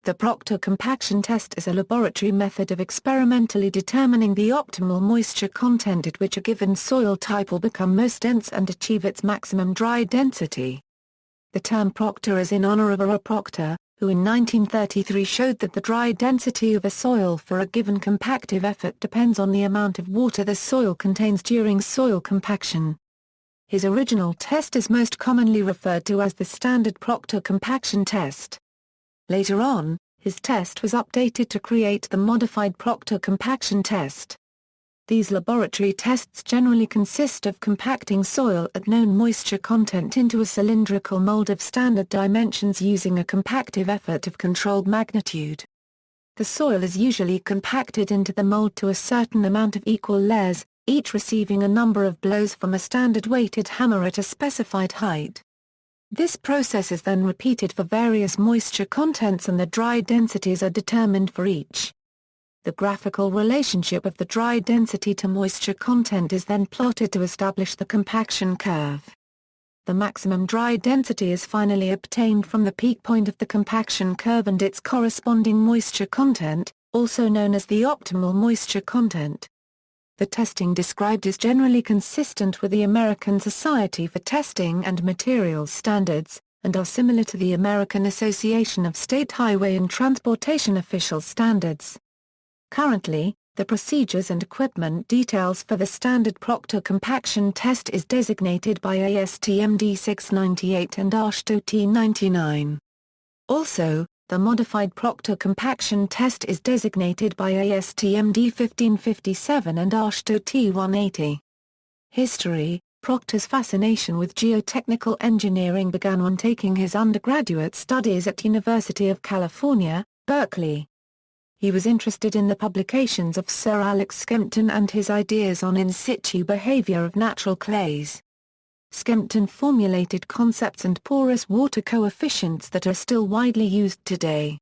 The Proctor Compaction test is a laboratory method of experimentally determining the optimal moisture content at which a given soil type will become most dense and achieve its maximum dry density. The term proctor is in honor of A. Proctor, who in 1933 showed that the dry density of a soil for a given compactive effort depends on the amount of water the soil contains during soil compaction. His original test is most commonly referred to as the standard Proctor Compaction test. Later on, his test was updated to create the modified Proctor Compaction test. These laboratory tests generally consist of compacting soil at known moisture content into a cylindrical mold of standard dimensions using a compactive effort of controlled magnitude. The soil is usually compacted into the mold to a certain amount of equal layers, each receiving a number of blows from a standard weighted hammer at a specified height. This process is then repeated for various moisture contents and the dry densities are determined for each. The graphical relationship of the dry density to moisture content is then plotted to establish the compaction curve. The maximum dry density is finally obtained from the peak point of the compaction curve and its corresponding moisture content, also known as the optimal moisture content. The testing described is generally consistent with the American Society for Testing and Materials Standards, and are similar to the American Association of State Highway and Transportation Officials Standards. Currently, the procedures and equipment details for the standard Proctor Compaction test is designated by ASTM D698 and AASHTO T99. Also, the modified Proctor Compaction test is designated by ASTM D1557 and AASHTO T180. History: Proctor's fascination with geotechnical engineering began when taking his undergraduate studies at University of California, Berkeley. He was interested in the publications of Sir Alex Skempton and his ideas on in situ behavior of natural clays. Skempton formulated concepts and porous water coefficients that are still widely used today.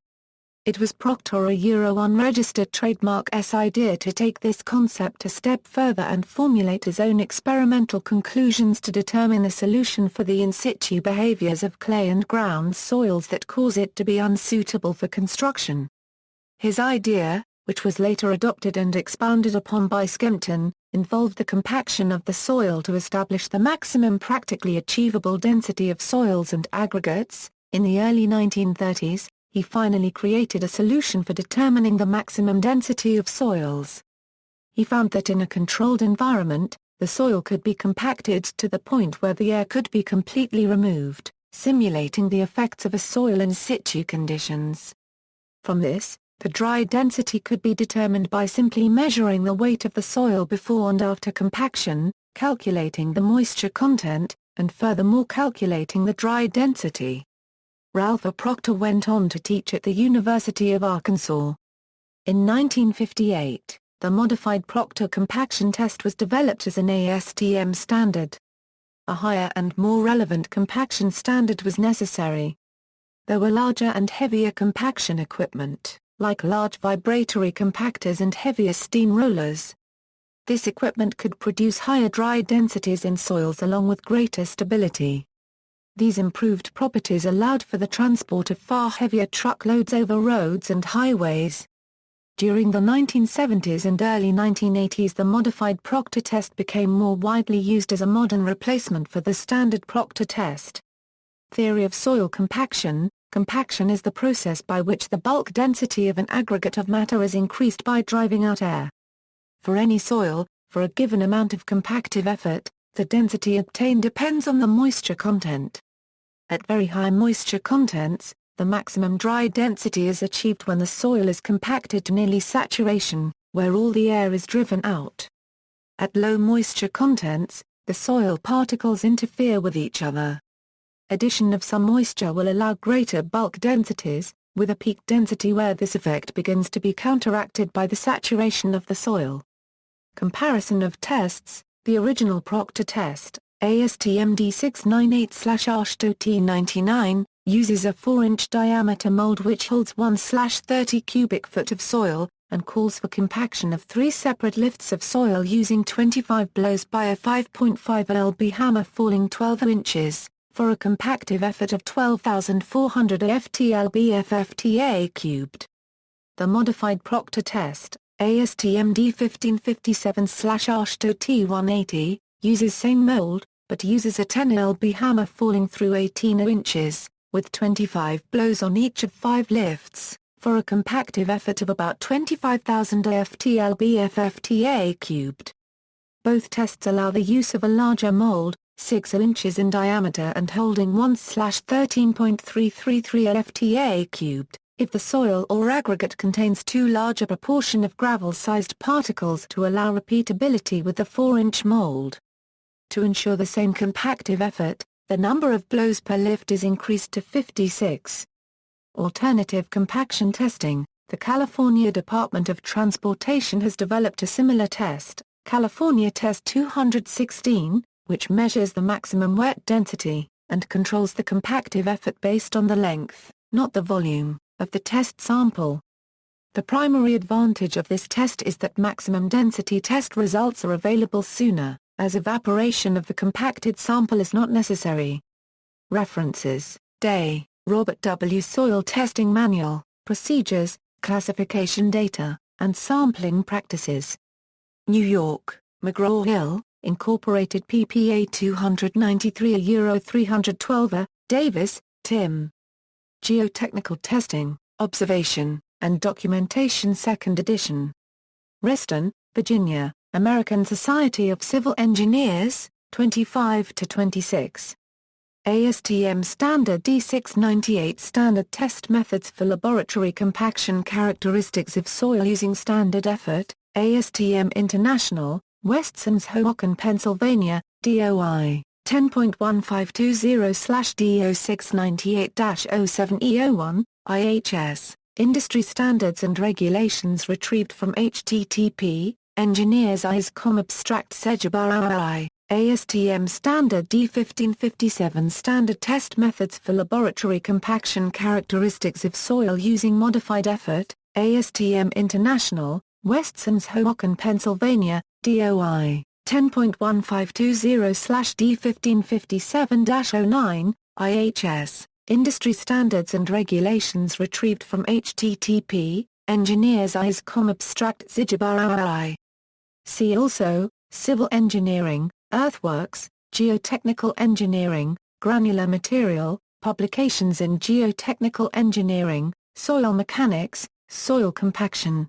It was Proctor unregistered trademark's idea to take this concept a step further and formulate his own experimental conclusions to determine the solution for the in situ behaviors of clay and ground soils that cause it to be unsuitable for construction. His idea, which was later adopted and expounded upon by Skempton, involved the compaction of the soil to establish the maximum practically achievable density of soils and aggregates. In the early 1930s, he finally created a solution for determining the maximum density of soils. He found that in a controlled environment, the soil could be compacted to the point where the air could be completely removed, simulating the effects of a soil in situ conditions. From this, the dry density could be determined by simply measuring the weight of the soil before and after compaction, calculating the moisture content, and furthermore calculating the dry density. Ralph A. Proctor went on to teach at the University of Arkansas. In 1958, the modified Proctor Compaction test was developed as an ASTM standard. A higher and more relevant compaction standard was necessary. There were larger and heavier compaction equipment, like large vibratory compactors and heavier steam rollers. This equipment could produce higher dry densities in soils along with greater stability. These improved properties allowed for the transport of far heavier truckloads over roads and highways. During the 1970s and early 1980s, the modified Proctor test became more widely used as a modern replacement for the standard Proctor test. Theory of soil compaction. Compaction is the process by which the bulk density of an aggregate of matter is increased by driving out air. For any soil, for a given amount of compactive effort, the density obtained depends on the moisture content. At very high moisture contents, the maximum dry density is achieved when the soil is compacted to nearly saturation, where all the air is driven out. At low moisture contents, the soil particles interfere with each other. Addition of some moisture will allow greater bulk densities, with a peak density where this effect begins to be counteracted by the saturation of the soil. Comparison of tests. The original Proctor test, ASTM D698/AASHTO T99, uses a 4-inch diameter mold which holds 1/30 cubic foot of soil, and calls for compaction of 3 separate lifts of soil using 25 blows by a 5.5 lb hammer falling 12 inches. for a compactive effort of 12,400 FTLB cubed. The modified Proctor test, ASTM D1557/ASHTO T180, uses same mold, but uses a 10 lb hammer falling through 18 inches, with 25 blows on each of 5 lifts, for a compactive effort of about 25,000 FTLB cubed. Both tests allow the use of a larger mold, 6 inches in diameter and holding 1/13.333 FTA cubed, if the soil or aggregate contains too large a proportion of gravel-sized particles to allow repeatability with the 4-inch mold. To ensure the same compactive effort, the number of blows per lift is increased to 56. Alternative compaction testing. The California Department of Transportation has developed a similar test, California Test 216, which measures the maximum wet density, and controls the compactive effort based on the length, not the volume, of the test sample. The primary advantage of this test is that maximum density test results are available sooner, as evaporation of the compacted sample is not necessary. References: Day, Robert W. Soil Testing Manual, Procedures, Classification Data, and Sampling Practices. New York, McGraw-Hill, Incorporated PPA 293 €312. Davis, Tim. Geotechnical Testing, Observation, and Documentation 2nd edition. Reston, Virginia, American Society of Civil Engineers, 25-26. ASTM Standard D698 Standard Test Methods for Laboratory Compaction Characteristics of Soil Using Standard Effort, ASTM International, Westsons Hoboken, Pennsylvania, DOI, 10.1520/D0698-07E01, IHS, Industry Standards and Regulations retrieved from http, engineers.is.com abstract Sejabar ASTM Standard D1557 Standard Test Methods for Laboratory Compaction Characteristics of Soil Using Modified Effort, ASTM International, Westsons Hoboken, Pennsylvania, DOI, 10.1520/D1557-09, IHS, Industry Standards and Regulations retrieved from http, engineers.is.com abstract Sejabar. See also, Civil Engineering, Earthworks, Geotechnical Engineering, Granular Material, Publications in Geotechnical Engineering, Soil Mechanics, Soil Compaction.